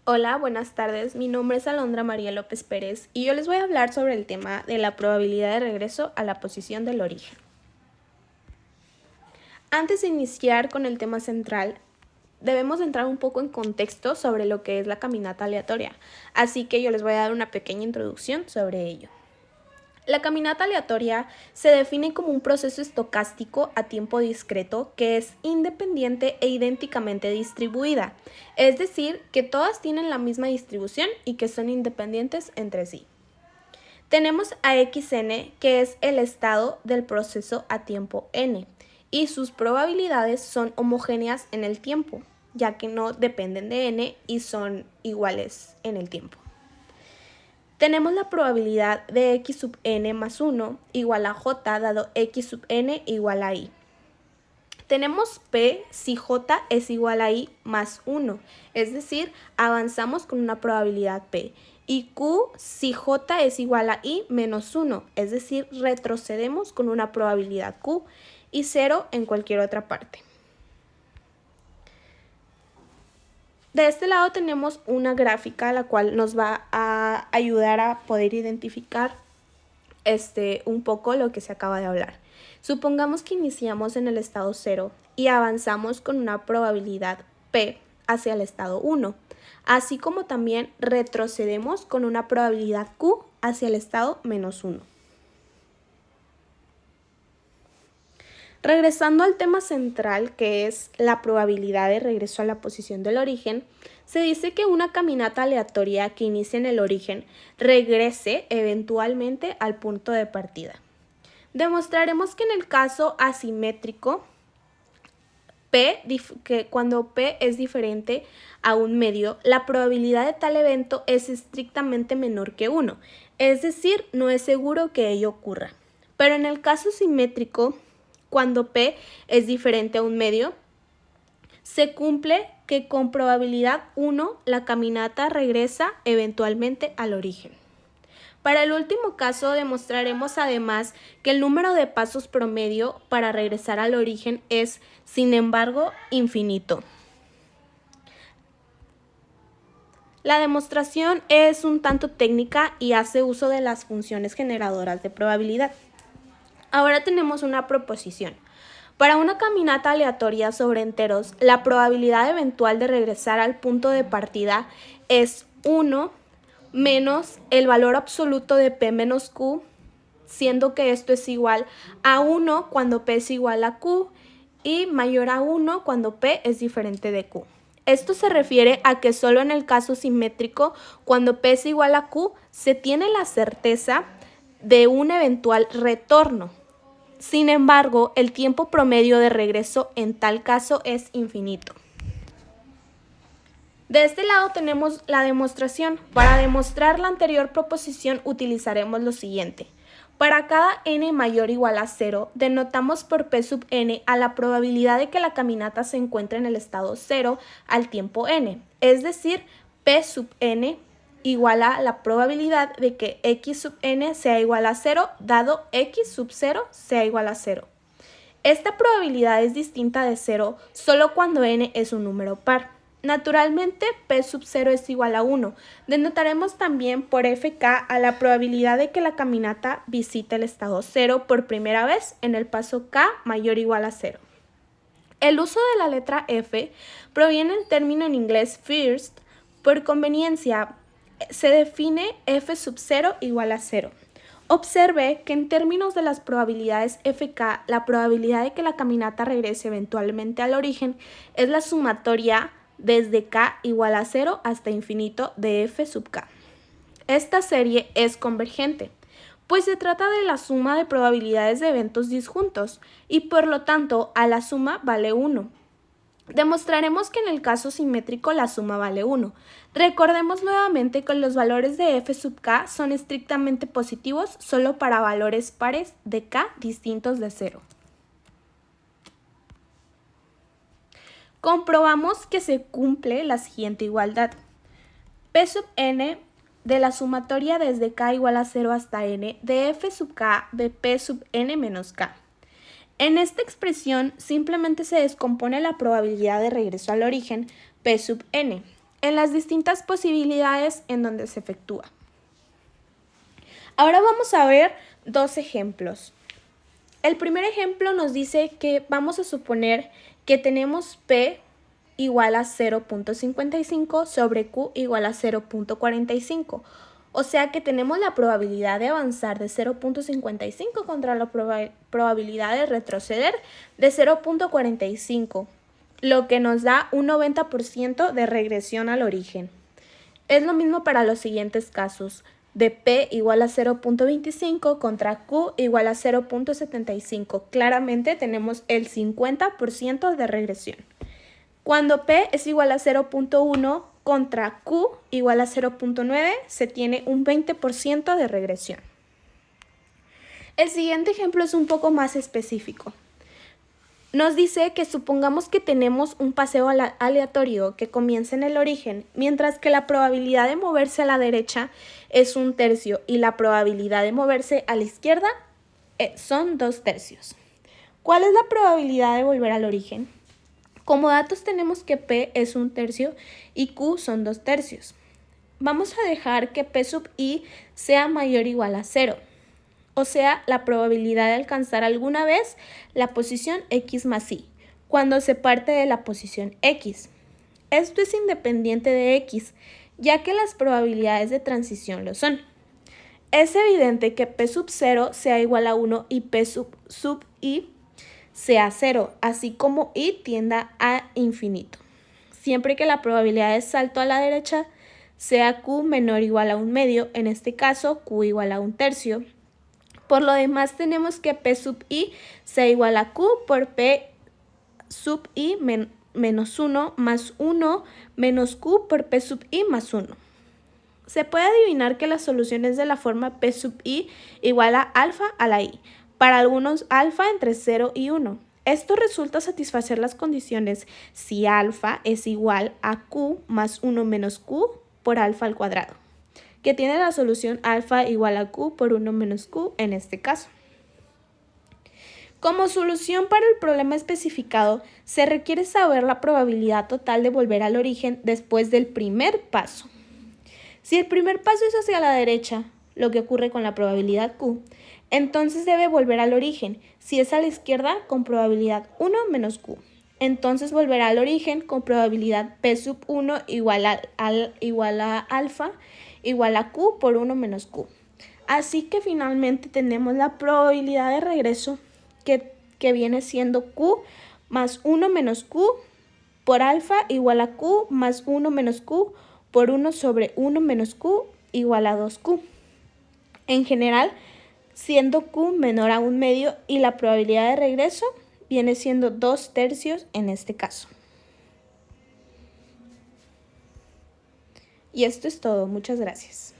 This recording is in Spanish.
Hola, buenas tardes. Mi nombre es Alondra María López Pérez y yo les voy a hablar sobre el tema de la probabilidad de regreso a la posición del origen. Antes de iniciar con el tema central, debemos entrar un poco en contexto sobre lo que es la caminata aleatoria, así que yo les voy a dar una pequeña introducción sobre ello. La caminata aleatoria se define como un proceso estocástico a tiempo discreto que es independiente e idénticamente distribuida, es decir, que todas tienen la misma distribución y que son independientes entre sí. Tenemos a xn, que es el estado del proceso a tiempo n, y sus probabilidades son homogéneas en el tiempo, ya que no dependen de n y son iguales en el tiempo. Tenemos la probabilidad de x sub n más 1 igual a j dado x sub n igual a i. Tenemos p si j es igual a i más 1, es decir, avanzamos con una probabilidad p. Y q si j es igual a i menos 1, es decir, retrocedemos con una probabilidad q y 0 en cualquier otra parte. De este lado tenemos una gráfica la cual nos va a ayudar a poder identificar un poco lo que se acaba de hablar. Supongamos que iniciamos en el estado 0 y avanzamos con una probabilidad p hacia el estado 1, así como también retrocedemos con una probabilidad q hacia el estado menos 1. Regresando al tema central, que es la probabilidad de regreso a la posición del origen, se dice que una caminata aleatoria que inicie en el origen regrese eventualmente al punto de partida. Demostraremos que en el caso asimétrico, cuando P es diferente a un medio, la probabilidad de tal evento es estrictamente menor que 1, es decir, no es seguro que ello ocurra. Pero en el caso simétrico, cuando P es diferente a un medio, se cumple que con probabilidad 1 la caminata regresa eventualmente al origen. Para el último caso demostraremos además que el número de pasos promedio para regresar al origen es, sin embargo, infinito. La demostración es un tanto técnica y hace uso de las funciones generadoras de probabilidad. Ahora tenemos una proposición. Para una caminata aleatoria sobre enteros, la probabilidad eventual de regresar al punto de partida es 1 menos el valor absoluto de P menos Q, siendo que esto es igual a 1 cuando P es igual a Q y mayor a 1 cuando P es diferente de Q. Esto se refiere a que solo en el caso simétrico, cuando P es igual a Q, se tiene la certeza de un eventual retorno. Sin embargo, el tiempo promedio de regreso en tal caso es infinito. De este lado tenemos la demostración. Para demostrar la anterior proposición utilizaremos lo siguiente. Para cada n mayor o igual a 0, denotamos por p sub n a la probabilidad de que la caminata se encuentre en el estado 0 al tiempo n, es decir, p sub n igual a la probabilidad de que x sub n sea igual a 0, dado x sub 0 sea igual a 0. Esta probabilidad es distinta de 0 solo cuando n es un número par. Naturalmente, p sub 0 es igual a 1. Denotaremos también por fk a la probabilidad de que la caminata visite el estado 0 por primera vez en el paso k mayor o igual a 0. El uso de la letra f proviene del término en inglés first. Por conveniencia, se define f sub 0 igual a 0. Observe que en términos de las probabilidades fk, la probabilidad de que la caminata regrese eventualmente al origen es la sumatoria desde k igual a 0 hasta infinito de f sub k. Esta serie es convergente, pues se trata de la suma de probabilidades de eventos disjuntos y por lo tanto a la suma vale 1. Demostraremos que en el caso simétrico la suma vale 1. Recordemos nuevamente que los valores de f sub k son estrictamente positivos solo para valores pares de k distintos de 0. Comprobamos que se cumple la siguiente igualdad. P sub n de la sumatoria desde k igual a 0 hasta n de f sub k de p sub n menos k. En esta expresión simplemente se descompone la probabilidad de regreso al origen P sub n. en las distintas posibilidades en donde se efectúa. Ahora vamos a ver dos ejemplos. El primer ejemplo nos dice que vamos a suponer que tenemos P igual a 0.55 sobre Q igual a 0.45. O sea que tenemos la probabilidad de avanzar de 0.55 contra la probabilidad de retroceder de 0.45, lo que nos da un 90% de regresión al origen. Es lo mismo para los siguientes casos, de P igual a 0.25 contra Q igual a 0.75. Claramente tenemos el 50% de regresión. Cuando P es igual a 0.1 contra Q igual a 0.9, se tiene un 20% de regresión. El siguiente ejemplo es un poco más específico. Nos dice que supongamos que tenemos un paseo aleatorio que comienza en el origen, mientras que la probabilidad de moverse a la derecha es 1/3 y la probabilidad de moverse a la izquierda son 2/3. ¿Cuál es la probabilidad de volver al origen? Como datos tenemos que P es 1/3 y Q son 2/3. Vamos a dejar que P sub I sea mayor o igual a 0. O sea, la probabilidad de alcanzar alguna vez la posición X más Y, cuando se parte de la posición X. Esto es independiente de X, ya que las probabilidades de transición lo son. Es evidente que P sub 0 sea igual a 1 y P sub I sea 0, así como I tienda a infinito. Siempre que la probabilidad de salto a la derecha sea Q menor o igual a 1/2, en este caso Q igual a 1/3. Por lo demás tenemos que P sub I sea igual a Q por P sub I menos 1 más 1 menos Q por P sub I más 1. Se puede adivinar que la solución es de la forma P sub I igual a alfa a la I, para algunos alfa entre 0 y 1. Esto resulta satisfacer las condiciones si alfa es igual a Q más 1 menos Q por alfa al cuadrado, que tiene la solución alfa igual a Q por 1 menos Q en este caso. Como solución para el problema especificado, se requiere saber la probabilidad total de volver al origen después del primer paso. Si el primer paso es hacia la derecha, lo que ocurre con la probabilidad Q, entonces debe volver al origen. Si es a la izquierda, con probabilidad 1 menos Q. Entonces volverá al origen con probabilidad P sub 1 igual a alfa igual a Q por 1 menos Q. Así que finalmente tenemos la probabilidad de regreso que viene siendo Q más 1 menos Q por alfa igual a Q más 1 menos Q por 1 sobre 1 menos Q igual a 2Q. En general, siendo Q menor a 1/2 y la probabilidad de regreso viene siendo 2/3 en este caso. Y esto es todo. Muchas gracias.